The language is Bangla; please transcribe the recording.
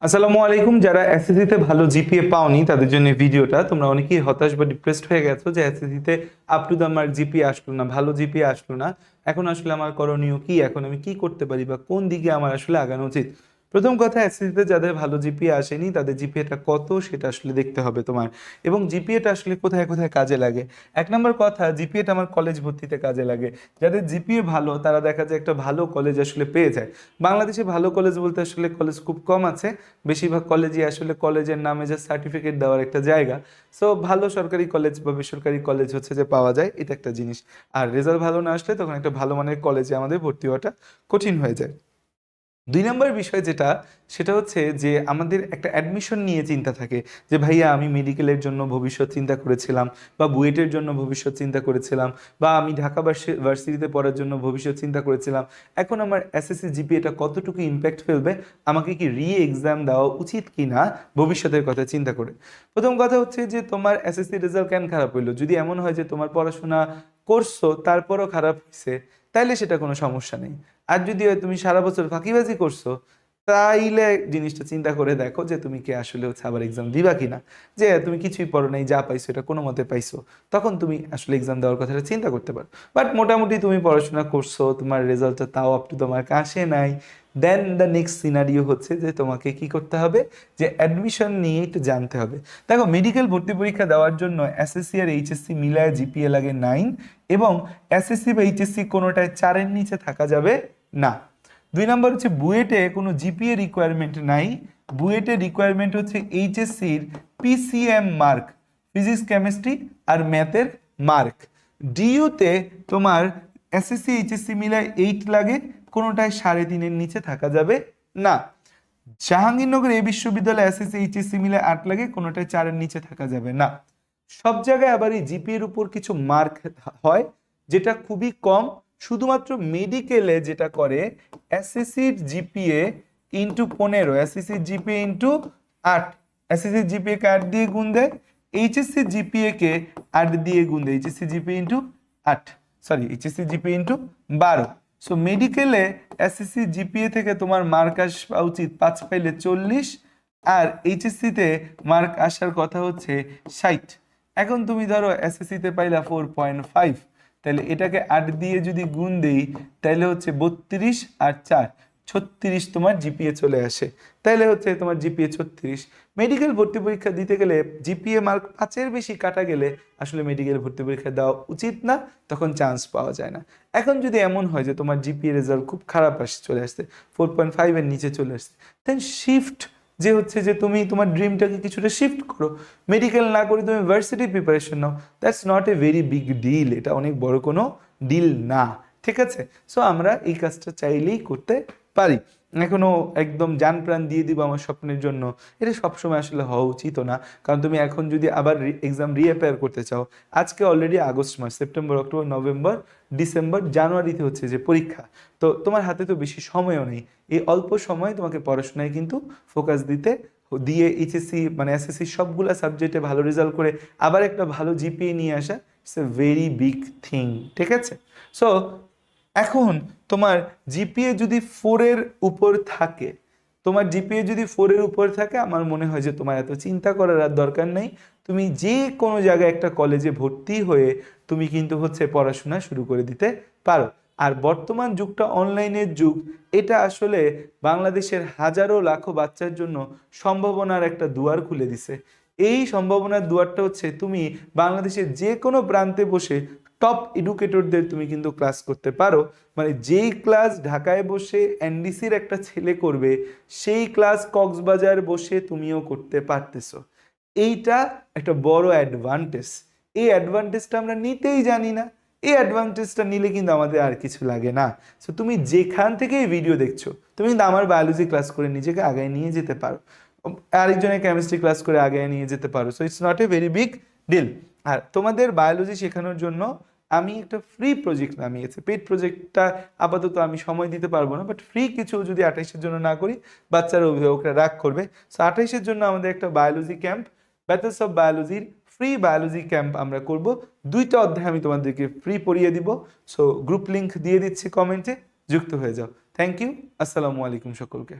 আসসালামু আলাইকুম। যারা এসএসসিতে ভালো জিপিএ পাওনি তাদের জন্য এই ভিডিওটা। তোমরা অনেকেই হতাশ বা ডিপ্রেসড হয়ে গেছো যে এসএসসিতে up to the mark GPA আসলো না, ভালো জিপিএ আসলো না। এখন আসলে আমার করণীয় কি? এখন আমি কি করতে পারি বা কোন দিকে আমার আসলে আগানো উচিত? প্রথম কথা, এসএসসিতে যাদের ভালো জিপিএ আসেনি তাদের জিপিএটা কত সেটা আসলে দেখতে হবে তোমার, এবং জিপিএটা আসলে কোথায় কোথায় কাজে লাগে। এক নম্বর কথা, জিপিএটা আমার কলেজ ভর্তিতে কাজে লাগে। যাদের জিপিএ ভালো তারা দেখা যায় একটা ভালো কলেজ আসলে পেয়ে যায়। বাংলাদেশে ভালো কলেজ বলতে আসলে কলেজ খুব কম আছে। বেশিরভাগ কলেজই আসলে কলেজের নামে যে সার্টিফিকেট দেওয়ার একটা জায়গা। সো ভালো সরকারি কলেজ বা বেসরকারি কলেজ হচ্ছে যে পাওয়া যায়, এটা একটা জিনিস। আর রেজাল্ট ভালো না আসলে তখন একটা ভালো মানের কলেজে আমাদের ভর্তি হওয়াটা কঠিন হয়ে যায়। দুই নম্বর বিষয় যেটা, সেটা হচ্ছে যে আমাদের একটা অ্যাডমিশন নিয়ে চিন্তা থাকে যে ভাইয়া আমি মেডিকেলের জন্য ভবিষ্যৎ চিন্তা করেছিলাম, বা বুয়েটের জন্য ভবিষ্যৎ চিন্তা করেছিলাম, বা আমি ঢাকা ভার্সিটিতে পড়ার জন্য ভবিষ্যৎ চিন্তা করেছিলাম। এখন আমার এসএসসি জিপিএটা কতটুকু ইম্প্যাক্ট ফেলবে, আমাকে কি এক্সাম দেওয়া উচিত কি না ভবিষ্যতের কথা চিন্তা করে। প্রথম কথা হচ্ছে যে তোমার এসএসসি রেজাল্ট কেন খারাপ হইলো, যদি এমন হয় যে তোমার পড়াশোনা করছো তারপরও খারাপ হয়েছে, তাইলে সেটা কোনো সমস্যা নেই। আর যদি তুমি সারা বছর ফাঁকিবাজি করছো, তাইলে জিনিসটা চিন্তা করে দেখো যে তুমি কি আসলে হচ্ছে আবার এক্সাম দিবা কিনা। যে তুমি কিছুই পড়ো নাই, যা পাইছো এটা কোনো মতে পাইছো, তখন তুমি আসলে এক্সাম দেওয়ার কথাটা চিন্তা করতে পারো। বাট মোটামুটি তুমি পড়াশোনা করছো, তোমার রেজাল্টটা তাও আপ টু তোমার আসে নাই, দেন দ্য নেক্সট সিনারিও হচ্ছে যে তোমাকে কি করতে হবে, যে অ্যাডমিশন নিয়ে একটু জানতে হবে। দেখো, মেডিকেল ভর্তি পরীক্ষা দেওয়ার জন্য এসএসসি আর এইচএসসি মিলায় জিপিএ লাগে 9, এবং এসএসসি বা এইচএসসি কোনোটায় 4-এর নিচে থাকা যাবে না। দুই নম্বর হচ্ছে বুয়েটে কোনো জিপিএ রিকোয়ারমেন্ট নাই। বুয়েটের রিকোয়ারমেন্ট হচ্ছে এইচএসসির পিসিএম মার্ক, ফিজিক্স কেমিস্ট্রি আর ম্যাথের মার্ক। ডিইউতে তোমার এসএসসি এইচএসসি মিলায় 8 লাগে, কোনোটায় 3.5-এর নিচে থাকা যাবে না। জাহাঙ্গীরনগর এই বিশ্ববিদ্যালয়ে এসএসসি এইচএসসি মিলে 8 লাগে, কোনোটায় 4-এর নিচে থাকা যাবে না। সব জায়গায় আবার এই জিপিএর উপর কিছু মার্ক হয়, যেটা খুবই কম। শুধুমাত্র মেডিকেলে যেটা করে, এসএসসির জিপিএ ইন্টু 15, এসএসসির জিপিএ ইন্টু 8, এসএসসির জিপিএ কে 8 দিয়ে গুণ দেয়, এইচএসসি জিপিএ কে 8 দিয়ে গুণ দেয়, HSC GPA into 8, sorry HSC GPA into 12। So মেডিকেলে এসএসসি জিপিএ থেকে তোমার মার্ক আসা উচিত 5 পাইলে 40, আর এইচএসসিতে মার্ক আসার কথা হচ্ছে 60। এখন তুমি ধরো এসএসসিতে পাইলা 4.5, তাহলে এটাকে 8 দিয়ে যদি গুণ দেই তাহলে হচ্ছে 32 আর 4 36 তোমার জিপিএ চলে আসে। তাহলে হচ্ছে তোমার জিপিএ 36। মেডিকেল ভর্তি পরীক্ষা দিতে গেলে জিপিএ মার্ক 5-এর বেশি কাটা গেলে আসলে মেডিকেল ভর্তি পরীক্ষা দেওয়া উচিত না, তখন চান্স পাওয়া যায় না। এখন যদি এমন হয় যে তোমার জিপিএ রেজাল্ট খুব খারাপ চলে আসছে, 4.5-এর নিচে চলে আসছে, দেন শিফট, যে হচ্ছে যে তুমি তোমার ড্রিমটাকে কিছুটা শিফট করো, মেডিকেল না করে তুমি ভার্সিটি প্রিপারেশন নাও। That's not a very big deal, এটা অনেক বড় কোনো ডিল না, ঠিক আছে? সো আমরা এই কাজটা চাইলেই করতে পারি। এখনো একদম জান প্রাণ দিয়ে দিব আমার স্বপ্নের জন্য, এটা সবসময় আসলে হওয়া উচিতও না। কারণ তুমি এখন যদি আবার এক্সাম রিঅ্যাপিয়ার করতে চাও, আজকে অলরেডি আগস্ট মাস, সেপ্টেম্বর, অক্টোবর, নভেম্বর, ডিসেম্বর, জানুয়ারিতে হচ্ছে যে পরীক্ষা। তো তোমার হাতে তো বেশি সময়ও নেই। এই অল্প সময়ে তোমাকে পড়াশোনায় কিন্তু ফোকাস দিয়ে এইচএসসি মানে এসএসসি সবগুলা সাবজেক্টে ভালো রেজাল্ট করে আবার একটা ভালো জিপিএ নিয়ে আসা, it's a very big thing, ঠিক আছে? সো এখন তোমার জিপিএ যদি 4-এর উপর থাকে, তোমার জিপিএ যদি 4-এর উপর থাকে, আমার মনে হয় যে তোমার এত চিন্তা করার আর দরকার নেই। তুমি যে কোনো জায়গায় একটা কলেজে ভর্তি হয়ে তুমি কিন্তু হচ্ছে পড়াশোনা শুরু করে দিতে পারো। আর বর্তমান যুগটা অনলাইনের যুগ, এটা আসলে বাংলাদেশের হাজারো লাখো বাচ্চার জন্য সম্ভাবনার একটা দুয়ার খুলে দিছে। এই সম্ভাবনার দুয়ারটা হচ্ছে তুমি বাংলাদেশের যে কোনো প্রান্তে বসে টপ এডুকেটরদের তুমি কিন্তু ক্লাস করতে পারো। মানে যেই ক্লাস ঢাকায় বসে এনডিসির একটা ছেলে করবে, সেই ক্লাস কক্সবাজার বসে তুমিও করতে পারতেছো। এইটা একটা বড় অ্যাডভান্টেজ। এই অ্যাডভান্টেজটা আমরা নিতেই জানি না। এই অ্যাডভান্টেজটা নিলে কিন্তু আমাদের আর কিছু লাগে না। সো তুমি যেখান থেকে এই ভিডিও দেখছো, তুমি কিন্তু আমার বায়োলজি ক্লাস করে নিজেকে আগায় নিয়ে যেতে পারো, আরেকজনের কেমিস্ট্রি ক্লাস করে আগায় নিয়ে যেতে পারো। So it's not a very big deal. আর তোমাদের বায়োলজি শেখানোর জন্য আমি একটা ফ্রি প্রজেক্ট নামিয়েছি। পেড প্রজেক্টটা আপাতত আমি সময় দিতে পারবো না, বাট ফ্রি কিছু যদি 28-এর জন্য না করি, বাচ্চার অভিভাবকরা রাগ করবে। সো 28-এর জন্য আমাদের একটা বায়োলজি ক্যাম্প, ব্যাচেলস অফ বায়োলজির ফ্রি বায়োলজি ক্যাম্প আমরা করব। 2টা অধ্যায় আমি তোমাদেরকে ফ্রি পড়িয়ে দিব। সো গ্রুপ লিংক দিয়ে দিচ্ছি কমেন্টে, যুক্ত হয়ে যাও। Thank you. আসসালামু আলাইকুম সকলকে।